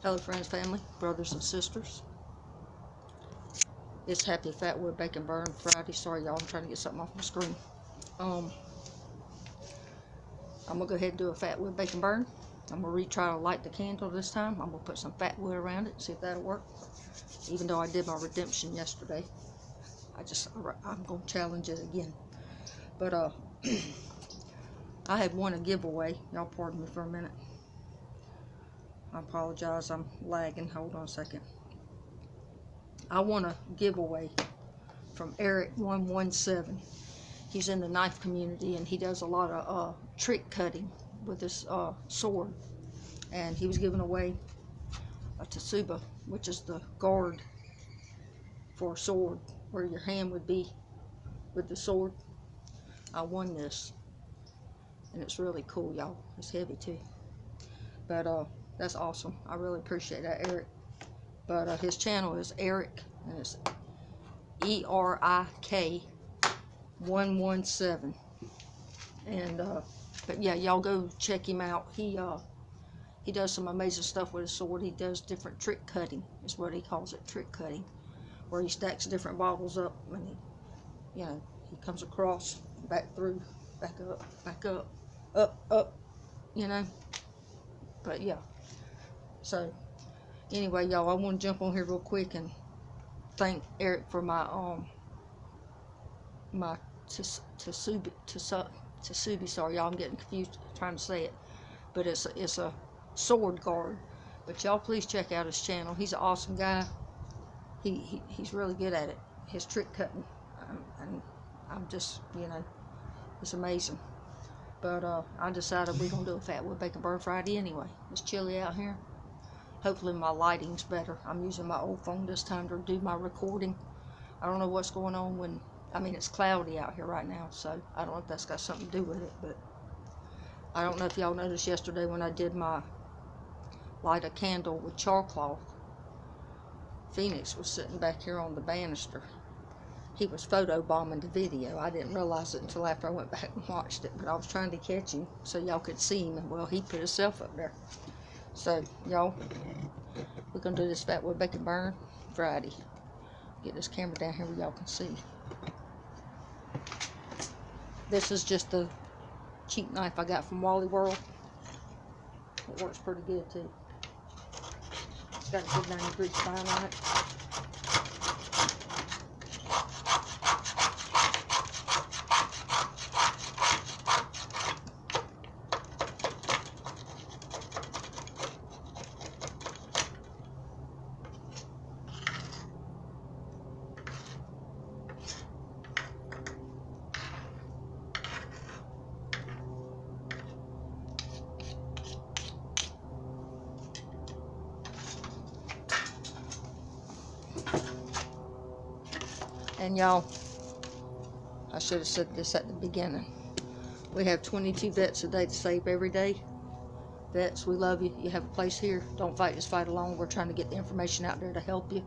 Hello friends, family, brothers and sisters. It's Happy Fatwood Bake and Burn Friday. Sorry y'all, I'm trying to get something off my screen. I'm gonna go ahead and do a Fatwood Bake and Burn. I'm gonna retry to light the candle this time. I'm gonna put some Fatwood around it and see if that'll work. Even though I did my redemption yesterday, I'm gonna challenge it again. But I had won a giveaway. Y'all pardon me for a minute. I apologize, I'm lagging. Hold on a second. I won a giveaway from Erik117. He's in the knife community and he does a lot of trick cutting with this sword. And he was giving away a tsuba, which is the guard for a sword, where your hand would be with the sword. I won this, and it's really cool, y'all. It's heavy too, but that's awesome. I really appreciate that, Erik. But his channel is Erik, and it's Erik117. And but yeah, y'all go check him out. He does some amazing stuff with his sword. He does different trick cutting, is what he calls it, trick cutting, where he stacks different bottles up and he comes across, back through, back up, up, But yeah, so anyway, y'all, I want to jump on here real quick and thank Erik for my Tsubi. Sorry, y'all, I'm getting confused trying to say it, but it's a sword guard. But y'all please check out his channel. He's an awesome guy. He's really good at it. His trick cutting, and I'm just, it's amazing. But I decided we're gonna do a Fatwood Bake and Burn Friday anyway. It's chilly out here. Hopefully my lighting's better. I'm using my old phone this time to do my recording. I don't know what's going on it's cloudy out here right now, so I don't know if that's got something to do with it, but I don't know if y'all noticed yesterday when I did my light a candle with char cloth. Phoenix was sitting back here on the banister. He was photo bombing the video. I didn't realize it until after I went back and watched it, but I was trying to catch him so y'all could see him, and well, he put himself up there. So y'all, we're gonna do this Fatwood Bake and Burn Friday. Get this camera down here where y'all can see. This is just a cheap knife I got from Wally World. It works pretty good too. It's got a good 90-degree spine on it. And y'all, I should have said this at the beginning. We have 22 vets a day to save every day. Vets, we love you. You have a place here. Don't fight this fight alone. We're trying to get the information out there to help you.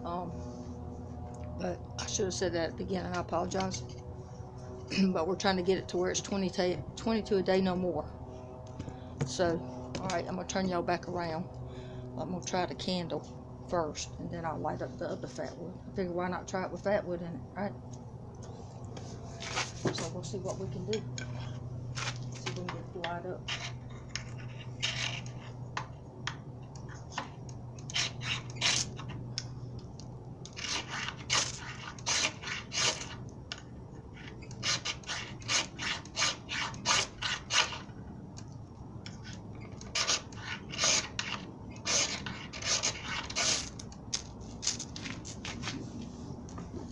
But I should have said that at the beginning. I apologize. But we're trying to get it to where it's 22 a day, no more. So, alright, I'm going to turn y'all back around. I'm going to try the candle first, and then I'll light up the other Fatwood. I figure why not try it with Fatwood in it, right? So we'll see what we can do. See if we can get it to light up.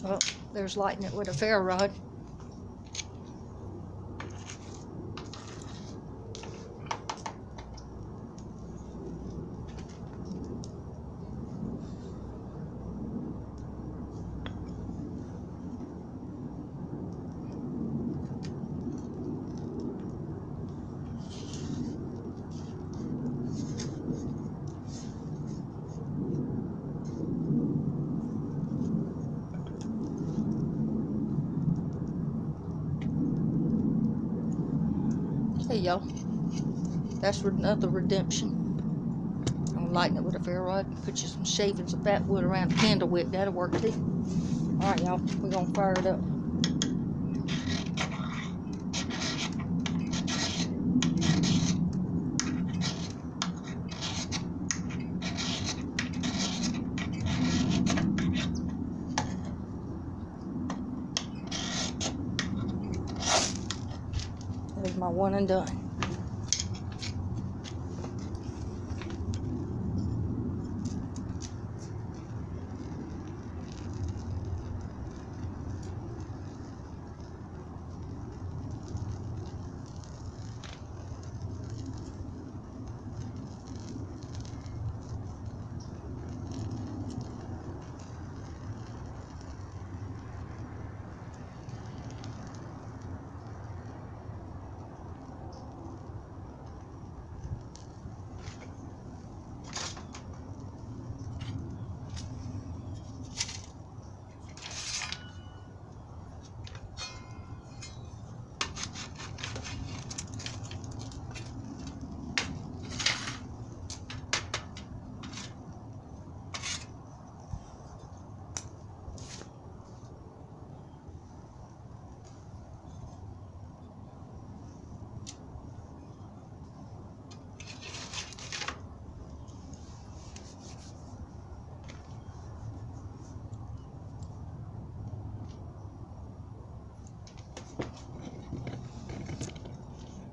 Well, there's lighting it with a ferro rod. Hey y'all, that's another redemption. I'm and lighten it with a ferro rod. Put you some shavings of Fatwood around the candle wick. That'll work too. Alright, y'all. We're going to fire it up. There's my one and done.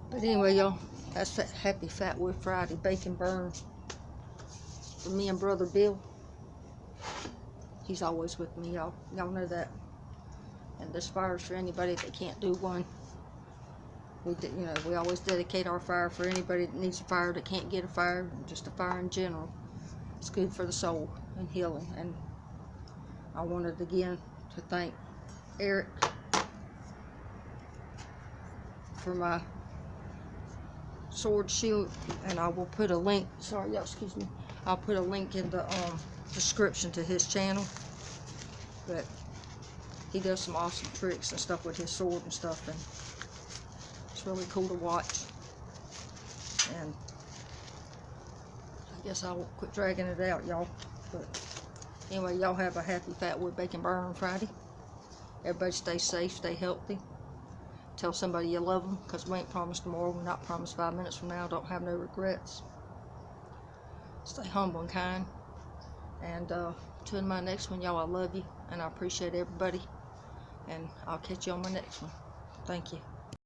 But anyway, y'all, that's that Happy Fatwood Friday bacon burn for me and Brother Bill. He's always with me, y'all. Y'all know that. And this fire's for anybody that can't do one. We always dedicate our fire for anybody that needs a fire, that can't get a fire, just a fire in general. It's good for the soul and healing. And I wanted again to thank Erik for my sword shield, and I will put a link, sorry y'all, excuse me, I'll put a link in the description to his channel. But he does some awesome tricks and stuff with his sword and stuff, and it's really cool to watch. And I guess I will quit dragging it out, y'all. But anyway, y'all have a happy Fatwood Bacon Burn Friday. Everybody stay safe, stay healthy. Tell somebody you love them, because we ain't promised tomorrow. We're not promised 5 minutes from now. Don't have no regrets. Stay humble and kind. And till my next one, y'all, I love you, and I appreciate everybody. And I'll catch you on my next one. Thank you.